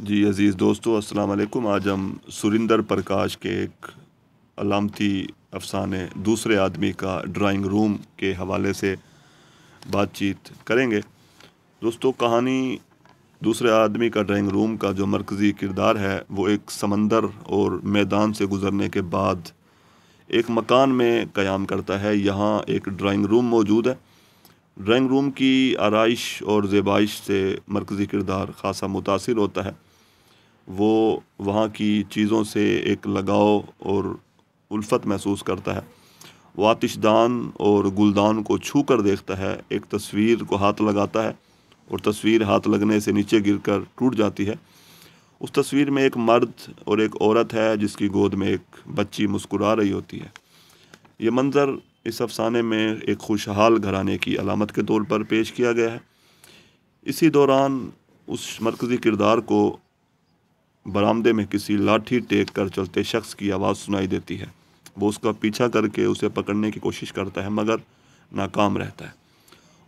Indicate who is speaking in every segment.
Speaker 1: جی عزیز دوستو السلام علیکم۔ آج ہم سریندر پرکاش کے ایک علامتی افسانے دوسرے آدمی کا ڈرائنگ روم کے حوالے سے بات چیت کریں گے۔ دوستو، کہانی دوسرے آدمی کا ڈرائنگ روم کا جو مرکزی کردار ہے وہ ایک سمندر اور میدان سے گزرنے کے بعد ایک مکان میں قیام کرتا ہے۔ یہاں ایک ڈرائنگ روم موجود ہے۔ ڈرائنگ روم کی آرائش اور زیبائش سے مرکزی کردار خاصا متاثر ہوتا ہے۔ وہ وہاں کی چیزوں سے ایک لگاؤ اور الفت محسوس کرتا ہے۔ وہ آتش دان اور گلدان کو چھو کر دیکھتا ہے، ایک تصویر کو ہاتھ لگاتا ہے اور تصویر ہاتھ لگنے سے نیچے گر کر ٹوٹ جاتی ہے۔ اس تصویر میں ایک مرد اور ایک عورت ہے جس کی گود میں ایک بچی مسکرا رہی ہوتی ہے۔ یہ منظر اس افسانے میں ایک خوشحال گھرانے کی علامت کے طور پر پیش کیا گیا ہے۔ اسی دوران اس مرکزی کردار کو برآمدے میں کسی لاٹھی ٹیک کر چلتے شخص کی آواز سنائی دیتی ہے۔ وہ اس کا پیچھا کر کے اسے پکڑنے کی کوشش کرتا ہے مگر ناکام رہتا ہے۔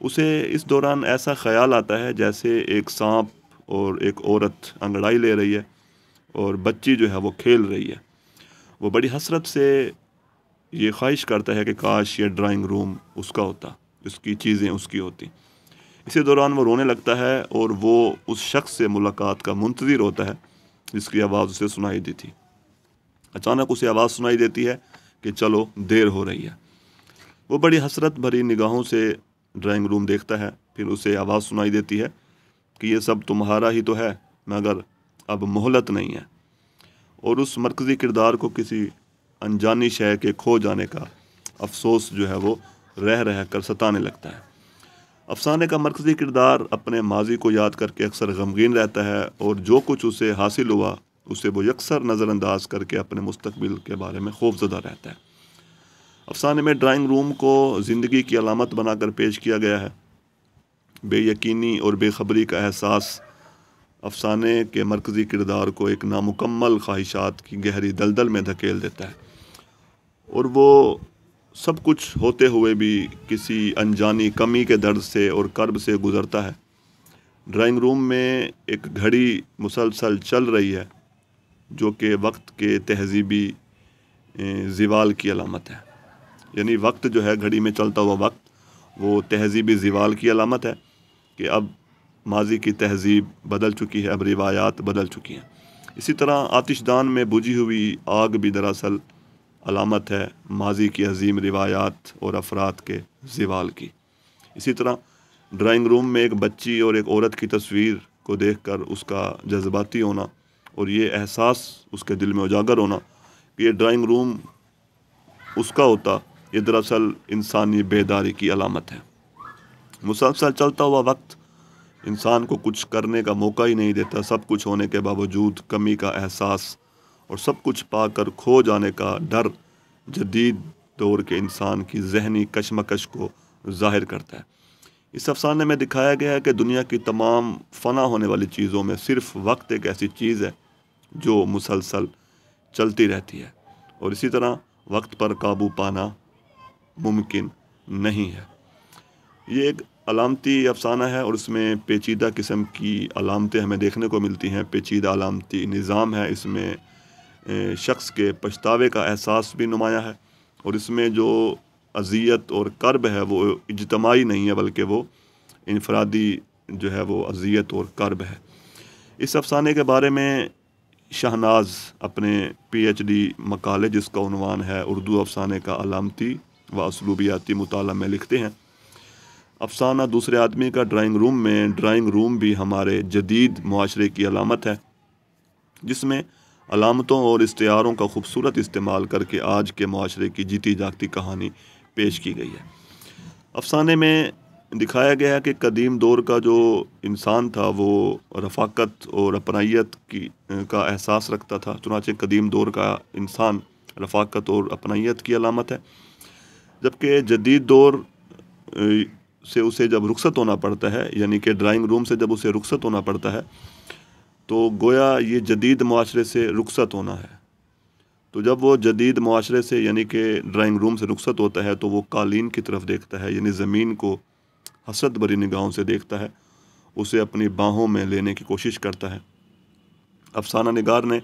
Speaker 1: اسے اس دوران ایسا خیال آتا ہے جیسے ایک سانپ اور ایک عورت انگڑائی لے رہی ہے اور بچی جو ہے وہ کھیل رہی ہے۔ وہ بڑی حسرت سے یہ خواہش کرتا ہے کہ کاش یہ ڈرائنگ روم اس کا ہوتا، اس کی چیزیں اس کی ہوتی۔ اسی دوران وہ رونے لگتا ہے اور وہ اس شخص سے ملاقات کا منتظر ہوتا ہے جس کی آواز اسے سنائی دی تھی۔ اچانک اسے آواز سنائی دیتی ہے کہ چلو دیر ہو رہی ہے۔ وہ بڑی حسرت بھری نگاہوں سے ڈرائنگ روم دیکھتا ہے، پھر اسے آواز سنائی دیتی ہے کہ یہ سب تمہارا ہی تو ہے مگر اب مہلت نہیں ہے۔ اور اس مرکزی کردار کو کسی انجانی شے کے کھو جانے کا افسوس جو ہے وہ رہ کر ستانے لگتا ہے۔ افسانے کا مرکزی کردار اپنے ماضی کو یاد کر کے اکثر غمگین رہتا ہے اور جو کچھ اسے حاصل ہوا اسے وہ یکسر نظر انداز کر کے اپنے مستقبل کے بارے میں خوفزدہ رہتا ہے۔ افسانے میں ڈرائنگ روم کو زندگی کی علامت بنا کر پیش کیا گیا ہے۔ بے یقینی اور بے خبری کا احساس افسانے کے مرکزی کردار کو ایک نامکمل خواہشات کی گہری دلدل میں دھکیل دیتا ہے، اور وہ سب کچھ ہوتے ہوئے بھی کسی انجانی کمی کے درد سے اور کرب سے گزرتا ہے۔ ڈرائنگ روم میں ایک گھڑی مسلسل چل رہی ہے جو کہ وقت کے تہذیبی زوال کی علامت ہے۔ یعنی وقت جو ہے، گھڑی میں چلتا ہوا وقت، وہ تہذیبی زوال کی علامت ہے کہ اب ماضی کی تہذیب بدل چکی ہے، اب روایات بدل چکی ہیں۔ اسی طرح آتش دان میں بجھی ہوئی آگ بھی دراصل علامت ہے ماضی کی عظیم روایات اور افراد کے زوال کی۔ اسی طرح ڈرائنگ روم میں ایک بچی اور ایک عورت کی تصویر کو دیکھ کر اس کا جذباتی ہونا اور یہ احساس اس کے دل میں اجاگر ہونا کہ یہ ڈرائنگ روم اس کا ہوتا، یہ دراصل انسانی بیداری کی علامت ہے۔ مسلسل چلتا ہوا وقت انسان کو کچھ کرنے کا موقع ہی نہیں دیتا۔ سب کچھ ہونے کے باوجود کمی کا احساس اور سب کچھ پا کر کھو جانے کا ڈر جدید دور کے انسان کی ذہنی کشمکش کو ظاہر کرتا ہے۔ اس افسانے میں دکھایا گیا ہے کہ دنیا کی تمام فنا ہونے والی چیزوں میں صرف وقت ایک ایسی چیز ہے جو مسلسل چلتی رہتی ہے، اور اسی طرح وقت پر قابو پانا ممکن نہیں ہے۔ یہ ایک علامتی افسانہ ہے اور اس میں پیچیدہ قسم کی علامتیں ہمیں دیکھنے کو ملتی ہیں۔ پیچیدہ علامتی نظام ہے اس میں، شخص کے پچھتاوے کا احساس بھی نمایاں ہے، اور اس میں جو اذیت اور کرب ہے وہ اجتماعی نہیں ہے بلکہ وہ انفرادی جو ہے وہ اذیت اور کرب ہے۔ اس افسانے کے بارے میں شہناز اپنے پی ایچ ڈی مقالے جس کا عنوان ہے اردو افسانے کا علامتی و اسلوبیاتی مطالعہ میں لکھتے ہیں، افسانہ دوسرے آدمی کا ڈرائنگ روم میں ڈرائنگ روم بھی ہمارے جدید معاشرے کی علامت ہے جس میں علامتوں اور استعاروں کا خوبصورت استعمال کر کے آج کے معاشرے کی جیتی جاگتی کہانی پیش کی گئی ہے۔ افسانے میں دکھایا گیا ہے کہ قدیم دور کا جو انسان تھا وہ رفاقت اور اپنائیت کا احساس رکھتا تھا۔ چنانچہ قدیم دور کا انسان رفاقت اور اپنائیت کی علامت ہے، جبکہ جدید دور سے اسے جب رخصت ہونا پڑتا ہے، یعنی کہ ڈرائنگ روم سے جب اسے رخصت ہونا پڑتا ہے تو گویا یہ جدید معاشرے سے رخصت ہونا ہے۔ تو جب وہ جدید معاشرے سے یعنی کہ ڈرائنگ روم سے رخصت ہوتا ہے تو وہ قالین کی طرف دیکھتا ہے، یعنی زمین کو حسرت بھری نگاہوں سے دیکھتا ہے، اسے اپنی باہوں میں لینے کی کوشش کرتا ہے افسانہ نگار نے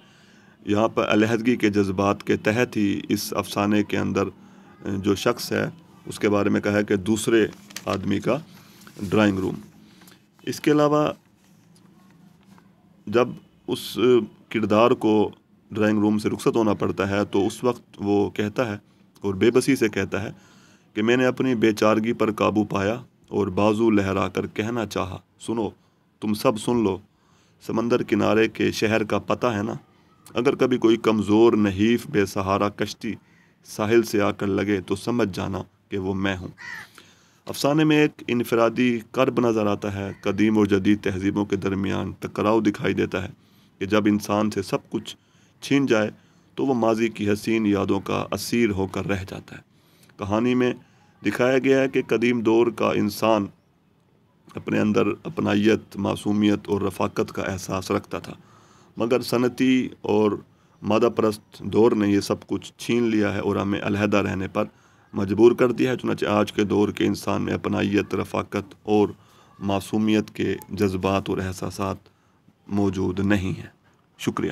Speaker 1: یہاں پر علیحدگی کے جذبات کے تحت ہی اس افسانے کے اندر جو شخص ہے اس کے بارے میں کہا ہے کہ دوسرے آدمی کا ڈرائنگ روم۔ اس کے علاوہ جب اس کردار کو ڈرائنگ روم سے رخصت ہونا پڑتا ہے تو اس وقت وہ کہتا ہے اور بے بسی سے کہتا ہے کہ میں نے اپنی بے چارگی پر قابو پایا اور بازو لہرا کر کہنا چاہا، سنو تم سب سن لو، سمندر کنارے کے شہر کا پتہ ہے نا؟ اگر کبھی کوئی کمزور نحیف بے سہارا کشتی ساحل سے آ کر لگے تو سمجھ جانا کہ وہ میں ہوں۔ افسانے میں ایک انفرادی کرب نظر آتا ہے، قدیم اور جدید تہذیبوں کے درمیان ٹکراؤ دکھائی دیتا ہے کہ جب انسان سے سب کچھ چھین جائے تو وہ ماضی کی حسین یادوں کا اسیر ہو کر رہ جاتا ہے۔ کہانی میں دکھایا گیا ہے کہ قدیم دور کا انسان اپنے اندر اپنائیت، معصومیت اور رفاقت کا احساس رکھتا تھا، مگر صنعتی اور مادہ پرست دور نے یہ سب کچھ چھین لیا ہے اور ہمیں علیحدہ رہنے پر مجبور کر دیا ہے۔ چنانچہ آج کے دور کے انسان میں اپنائیت، رفاقت اور معصومیت کے جذبات اور احساسات موجود نہیں ہیں۔ شکریہ۔